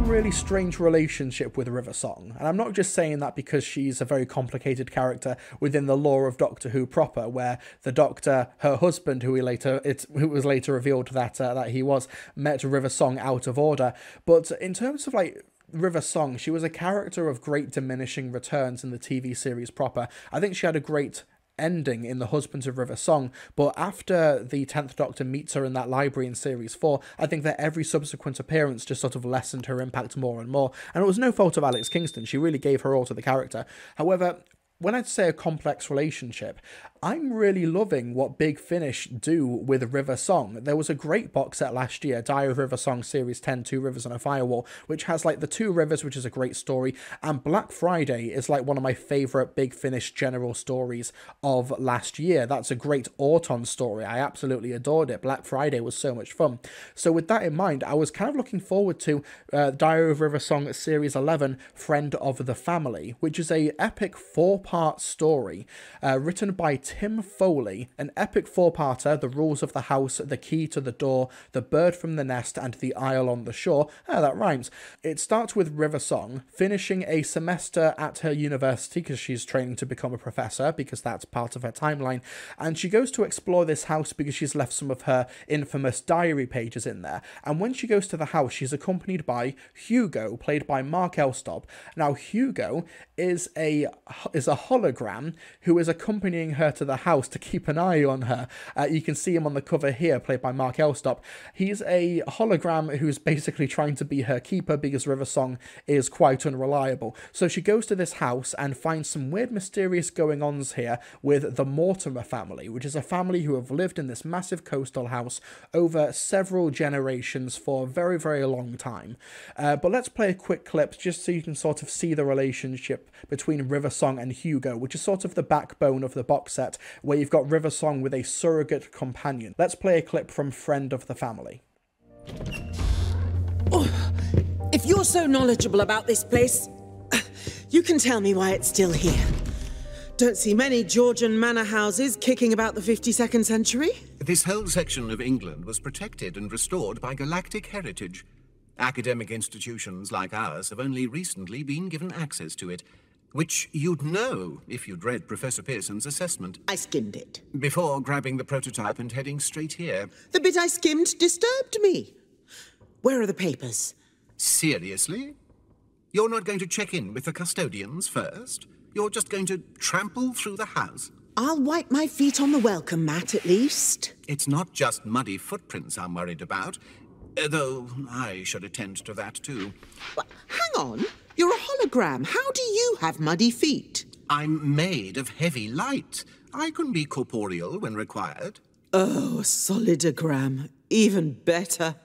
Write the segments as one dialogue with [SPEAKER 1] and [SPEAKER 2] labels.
[SPEAKER 1] really strange relationship with River Song, and I'm not just saying that because she's a very complicated character within the lore of Doctor Who proper, where the Doctor, her husband, who was later revealed that he was, met River Song out of order. But in terms of like River Song, she was a character of great diminishing returns in the TV series proper. I think she had a great ending in The Husbands of River Song, but after the 10th Doctor meets her in that library in Series 4, I think that every subsequent appearance just sort of lessened her impact more and more, and it was no fault of Alex Kingston. She really gave her all to the character. However, when I'd say a complex relationship, I'm really loving what Big Finish do with River Song. There was a great box set last year, Diary of River Song Series 10, Two Rivers and a Firewall, which has like the Two Rivers, which is a great story, and Black Friday is like one of my favourite Big Finish general stories of last year. That's a great Auton story. I absolutely adored it. Black Friday was so much fun. So with that in mind, I was kind of looking forward to Diary of River Song Series 11, Friend of the Family, which is a epic 4-part story written by Tim Foley, an epic 4-parter, The Rules of the House, The Key to the Door, The Bird from the Nest, and The Isle on the Shore. That rhymes. It starts with River Song finishing a semester at her university because she's training to become a professor, because that's part of her timeline, and she goes to explore this house because she's left some of her infamous diary pages in there. And when she goes to the house, she's accompanied by Hugo, played by Mark Elstob. Now, Hugo is a hologram who is accompanying her to the house to keep an eye on her. You can see him on the cover here, played by Mark Elstob. He's a hologram who's basically trying to be her keeper because River Song is quite unreliable. So she goes to this house and finds some weird, mysterious going-ons here with the Mortimer family, which is a family who have lived in this massive coastal house over several generations for a very, very long time. But let's play a quick clip just so you can sort of see the relationship between River Song and Hugo, which is sort of the backbone of the box set, where you've got River Song with a surrogate companion. Let's play a clip from Friend of the Family.
[SPEAKER 2] Oh, if you're so knowledgeable about this place, you can tell me why it's still here. Don't see many Georgian manor houses kicking about the 52nd century.
[SPEAKER 3] This whole section of England was protected and restored by galactic heritage. Academic institutions like ours have only recently been given access to it, which you'd know if you'd read Professor Pearson's assessment.
[SPEAKER 2] I skimmed it.
[SPEAKER 3] Before grabbing the prototype and heading straight here.
[SPEAKER 2] The bit I skimmed disturbed me. Where are the papers?
[SPEAKER 3] Seriously? You're not going to check in with the custodians first? You're just going to trample through the house?
[SPEAKER 2] I'll wipe my feet on the welcome mat, at least.
[SPEAKER 3] It's not just muddy footprints I'm worried about, though I should attend to that too.
[SPEAKER 2] Well, hang on. You're a hologram. How do you have muddy feet?
[SPEAKER 3] I'm made of heavy light. I can be corporeal when required.
[SPEAKER 2] Oh, a solidogram. Even better.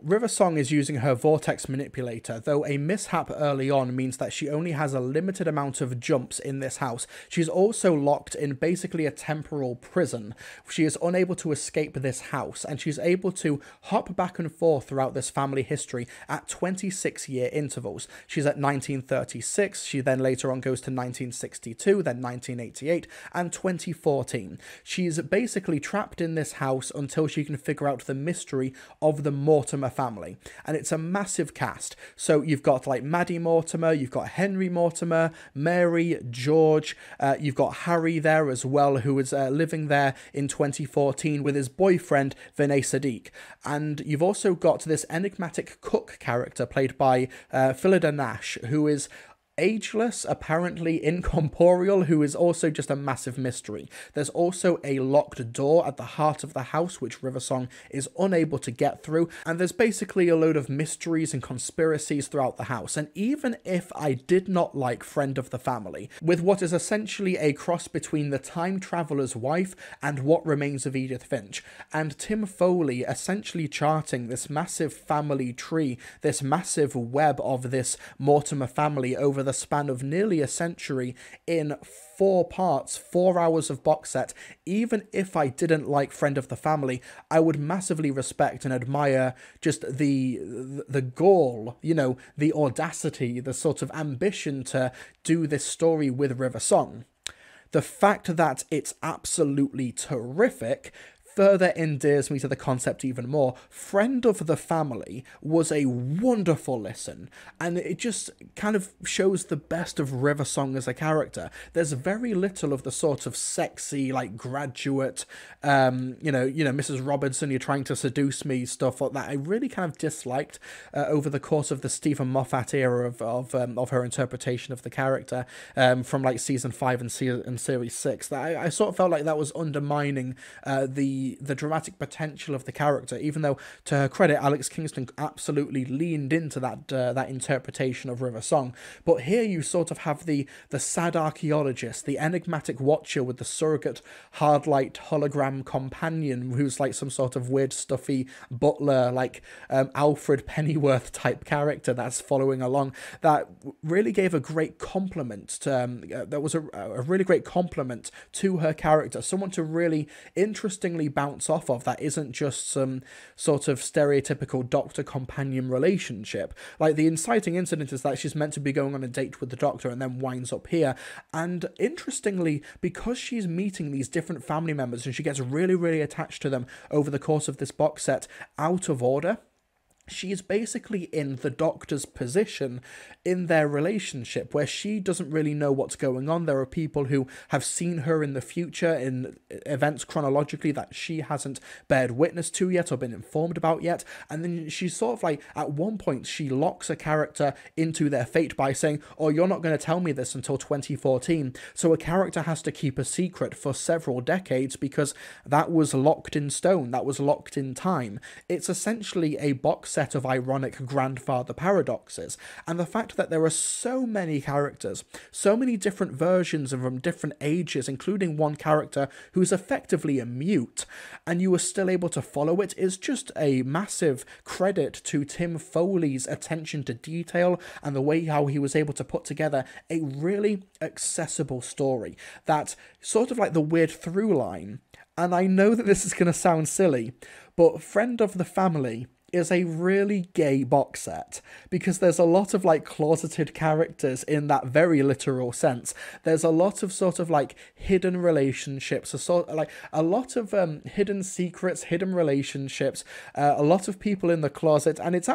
[SPEAKER 1] River Song is using her vortex manipulator, though a mishap early on means that she only has a limited amount of jumps in this house. She's also locked in basically a temporal prison. She is unable to escape this house, and she's able to hop back and forth throughout this family history at 26-year intervals. She's at 1936, she then later on goes to 1962, then 1988, and 2014. She's basically trapped in this house until she can figure out the mystery of the Mortimer family, and it's a massive cast. So you've got like Maddie Mortimer, you've got Henry Mortimer, Mary, George, you've got Harry there as well, who is living there in 2014 with his boyfriend Vinay Sadiq, and you've also got this enigmatic cook character played by Phillida Nash, who is ageless, apparently incorporeal, who is also just a massive mystery. There's also a locked door at the heart of the house, which River Song is unable to get through, and there's basically a load of mysteries and conspiracies throughout the house. And even if I did not like Friend of the Family, with what is essentially a cross between The Time Traveler's Wife and What Remains of Edith Finch, and Tim Foley essentially charting this massive family tree, this massive web of this Mortimer family over the span of nearly a century in 4 parts, 4 hours of box set. Even if I didn't like Friend of the Family, I would massively respect and admire just the gall, you know, the audacity, the sort of ambition to do this story with River Song. The fact that it's absolutely terrific further endears me to the concept even more, Friend of the Family was a wonderful listen, and it just kind of shows the best of River Song as a character. There's very little of the sort of sexy, like, graduate, Mrs. Robinson, you're trying to seduce me stuff like that. I really kind of disliked over the course of the Stephen Moffat era of her interpretation of the character from like season 5 and series 6. That I sort of felt like that was undermining the dramatic potential of the character, even though, to her credit, Alex Kingston absolutely leaned into that interpretation of River Song. But here you sort of have the sad archaeologist, the enigmatic watcher with the surrogate hard-light hologram companion who's like some sort of weird stuffy butler, like Alfred Pennyworth type character that's following along. That really gave a great compliment to, that was a really great compliment to her character, someone to really interestingly bounce off of, that isn't just some sort of stereotypical doctor companion relationship. Like, the inciting incident is that she's meant to be going on a date with the doctor and then winds up here, and interestingly, because she's meeting these different family members and she gets really, really attached to them over the course of this box set out of order, she is basically in the doctor's position in their relationship, where she doesn't really know what's going on. There are people who have seen her in the future in events chronologically that she hasn't bared witness to yet or been informed about yet. And then she's sort of like, at one point, she locks a character into their fate by saying, oh, you're not going to tell me this until 2014. So a character has to keep a secret for several decades because that was locked in stone. That was locked in time. It's essentially a box set of ironic grandfather paradoxes, and the fact that there are so many characters, so many different versions from different ages, including one character who's effectively a mute, and you are still able to follow it, is just a massive credit to Tim Foley's attention to detail and the way how he was able to put together a really accessible story that sort of like the weird through line. And I know that this is going to sound silly, but Friend of the Family is a really gay box set, because there's a lot of like closeted characters in that very literal sense. There's a lot of sort of like hidden relationships, a lot of hidden secrets, hidden relationships, a lot of people in the closet, and it's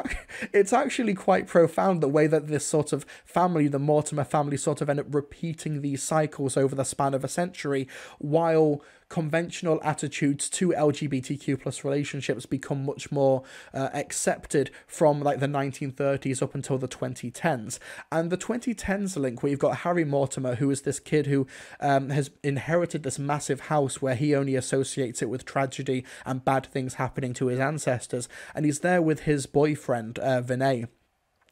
[SPEAKER 1] actually quite profound the way that this sort of family, the Mortimer family, sort of end up repeating these cycles over the span of a century, while conventional attitudes to LGBTQ plus relationships become much more accepted from like the 1930s up until the 2010s. And the 2010s link, where you've got Harry Mortimer, who is this kid who has inherited this massive house where he only associates it with tragedy and bad things happening to his ancestors, and he's there with his boyfriend Vinay.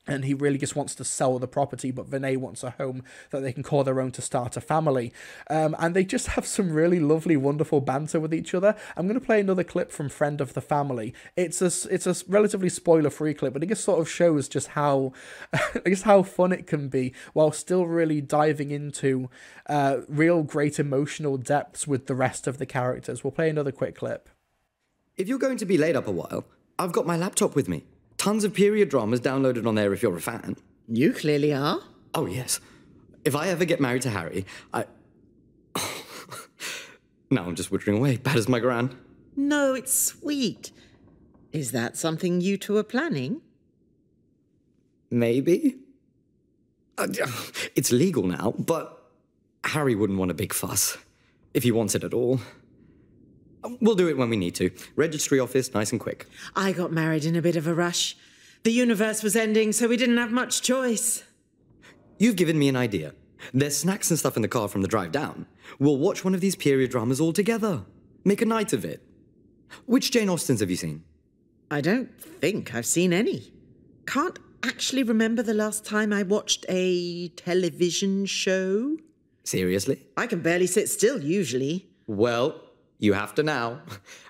[SPEAKER 1] And he really just wants to sell the property, but Vinay wants a home that they can call their own to start a family. And they just have some really lovely, wonderful banter with each other. I'm going to play another clip from Friend of the Family. It's a relatively spoiler-free clip, but it just sort of shows just how fun it can be, while still really diving into real great emotional depths with the rest of the characters. We'll play another quick clip.
[SPEAKER 4] If you're going to be laid up a while, I've got my laptop with me. Tons of period dramas downloaded on there if you're a fan.
[SPEAKER 2] You clearly are.
[SPEAKER 4] Oh, yes. If I ever get married to Harry, Now I'm just wittering away, bad as my gran.
[SPEAKER 2] No, it's sweet. Is that something you two are planning?
[SPEAKER 4] Maybe. It's legal now, but Harry wouldn't want a big fuss, if he wants it at all. We'll do it when we need to. Registry office, nice and quick.
[SPEAKER 2] I got married in a bit of a rush. The universe was ending, so we didn't have much choice.
[SPEAKER 4] You've given me an idea. There's snacks and stuff in the car from the drive down. We'll watch one of these period dramas all together. Make a night of it. Which Jane Austens have you seen?
[SPEAKER 2] I don't think I've seen any. Can't actually remember the last time I watched a television show.
[SPEAKER 4] Seriously?
[SPEAKER 2] I can barely sit still, usually.
[SPEAKER 4] Well, you have to now.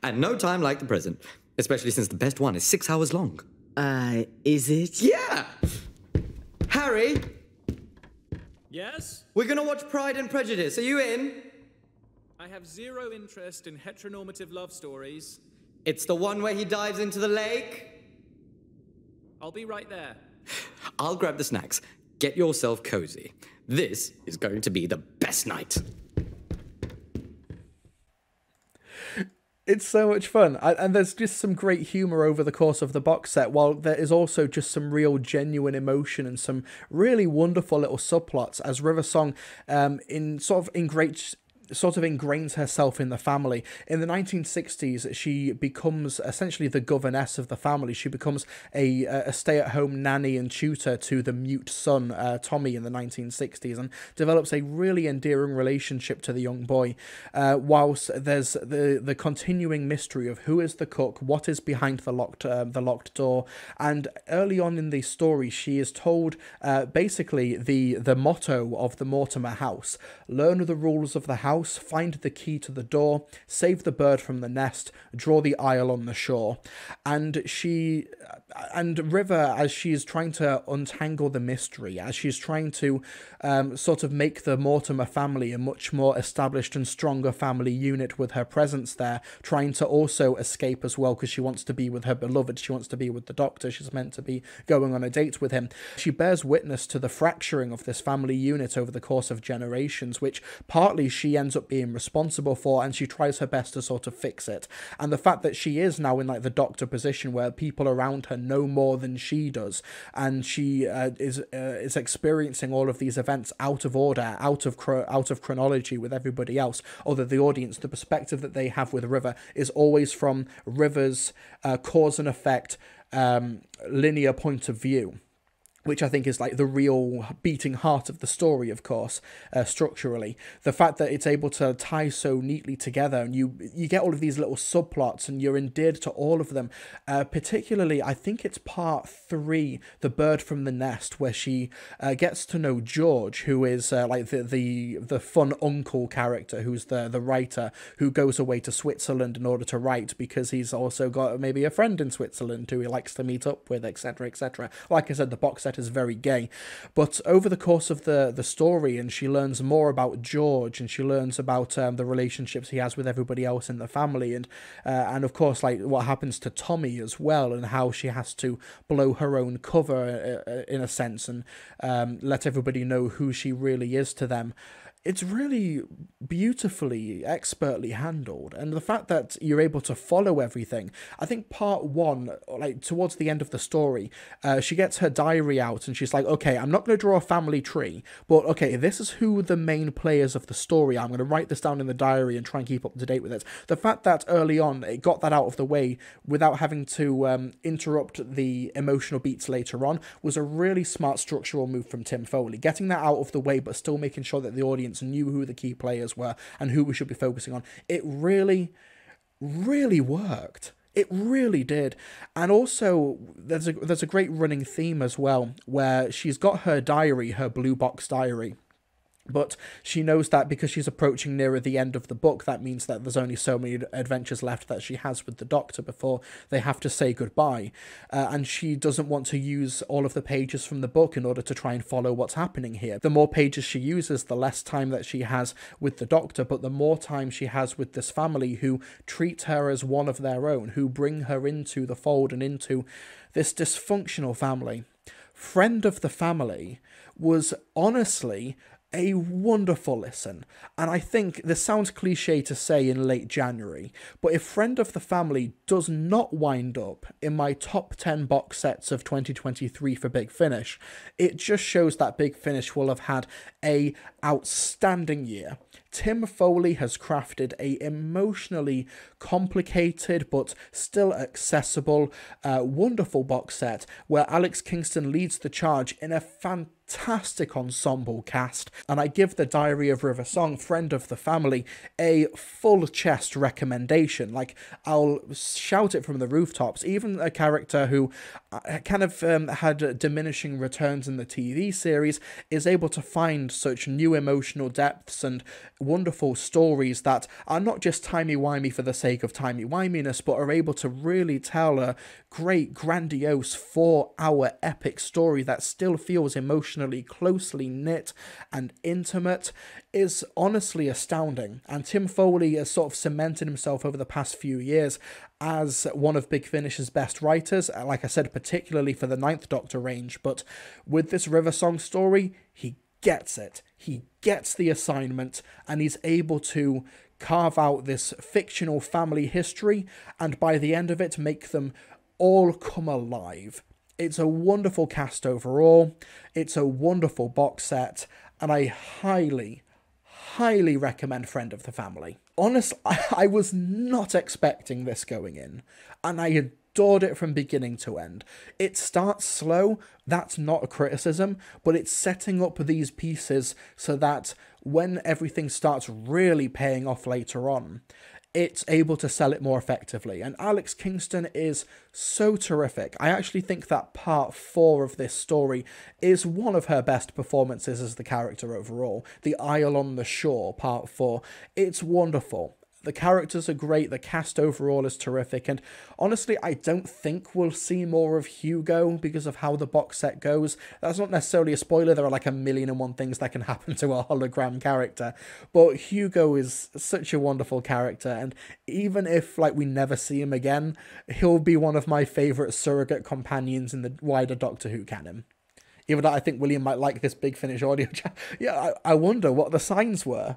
[SPEAKER 4] And no time like the present. Especially since the best one is 6 hours long.
[SPEAKER 2] Is it?
[SPEAKER 4] Yeah! Harry?
[SPEAKER 5] Yes?
[SPEAKER 4] We're gonna watch Pride and Prejudice. Are you in?
[SPEAKER 5] I have zero interest in heteronormative love stories.
[SPEAKER 4] It's the one where he dives into the lake.
[SPEAKER 5] I'll be right there.
[SPEAKER 4] I'll grab the snacks. Get yourself cozy. This is going to be the best night.
[SPEAKER 1] It's so much fun, and there's just some great humour over the course of the box set, while there is also just some real genuine emotion and some really wonderful little subplots as River Song ingrains herself in the family. In the 1960s, she becomes essentially the governess of the family. She becomes a stay-at-home nanny and tutor to the mute son, Tommy, in the 1960s, and develops a really endearing relationship to the young boy, whilst there's the continuing mystery of who is the cook, what is behind the locked door, and early on in the story, she is told basically the motto of the Mortimer house: learn the rules of the house, find the key to the door, save the bird from the nest, draw the isle on the shore. And River, as she is trying to untangle the mystery, as she's trying to sort of make the Mortimer family a much more established and stronger family unit with her presence there, trying to also escape as well because she wants to be with her beloved, she wants to be with the Doctor, she's meant to be going on a date with him. She bears witness to the fracturing of this family unit over the course of generations, which partly she ends up being responsible for, and she tries her best to sort of fix it. And the fact that she is now in like the Doctor position where people around her know more than she does, and she is experiencing all of these events out of order, out of chronology with everybody else, although the audience, the perspective that they have with River is always from River's cause and effect linear point of view, which I think is like the real beating heart of the story, of course, structurally. The fact that it's able to tie so neatly together, and you get all of these little subplots, and you're endeared to all of them. Particularly, I think it's part 3, The Bird from the Nest, where she gets to know George, who is like the fun uncle character, who's the writer, who goes away to Switzerland in order to write, because he's also got maybe a friend in Switzerland who he likes to meet up with, etc., etc. Like I said, the box set is very gay, but over the course of the story, and she learns more about George, and she learns about the relationships he has with everybody else in the family, and of course like what happens to Tommy as well, and how she has to blow her own cover in a sense, and let everybody know who she really is to them. It's really beautifully, expertly handled, and the fact that you're able to follow everything. I think part 1, like towards the end of the story, she gets her diary out and she's like, okay, I'm not going to draw a family tree, but okay, this is who the main players of the story are. I'm going to write this down in the diary and try and keep up to date with it. The fact that early on it got that out of the way without having to interrupt the emotional beats later on was a really smart structural move from Tim Foley. Getting that out of the way, but still making sure that the audience knew who the key players were and who we should be focusing on. It really, really worked. It really did. And also, there's a great running theme as well, where she's got her diary, her blue box diary, but she knows that because she's approaching nearer the end of the book, that means that there's only so many adventures left that she has with the Doctor before they have to say goodbye. And she doesn't want to use all of the pages from the book in order to try and follow what's happening here. The more pages she uses, the less time that she has with the Doctor, but the more time she has with this family who treat her as one of their own, who bring her into the fold and into this dysfunctional family. Friend of the Family was honestly a wonderful listen, and I think this sounds cliche to say in late January, but if Friend of the Family does not wind up in my top 10 box sets of 2023 for Big Finish, it just shows that Big Finish will have had a outstanding year. Tim Foley has crafted a emotionally complicated but still accessible, wonderful box set where Alex Kingston leads the charge in a fantastic ensemble cast, and I give the Diary of River Song, Friend of the Family, a full chest recommendation. Like, I'll shout it from the rooftops. Even a character who kind of had diminishing returns in the TV series is able to find such new emotional depths and wonderful stories that are not just timey-wimey for the sake of timey-wiminess, but are able to really tell a great, grandiose 4-hour epic story that still feels emotionally closely knit and intimate, is honestly astounding. And Tim Foley has sort of cemented himself over the past few years as one of Big Finish's best writers, like I said, particularly for the 9th Doctor range, but with this River Song story, he gets it. He gets the assignment, and he's able to carve out this fictional family history, and by the end of it, make them all come alive. It's a wonderful cast overall. It's a wonderful box set, and I highly recommend Friend of the Family. Honestly, I was not expecting this going in, and I adored it from beginning to end. It starts slow, that's not a criticism, but it's setting up these pieces so that when everything starts really paying off later on, it's able to sell it more effectively. And Alex Kingston is so terrific. I actually think that part 4 of this story is one of her best performances as the character overall. The Isle on the Shore, part 4. It's wonderful. The characters are great, the cast overall is terrific, and honestly, I don't think we'll see more of Hugo because of how the box set goes. That's not necessarily a spoiler, there are like 1,000,001 things that can happen to a hologram character, but Hugo is such a wonderful character, and even if like we never see him again, he'll be one of my favourite surrogate companions in the wider Doctor Who canon. Even though I think William might like this Big Finish audio chat. Yeah, I wonder what the signs were.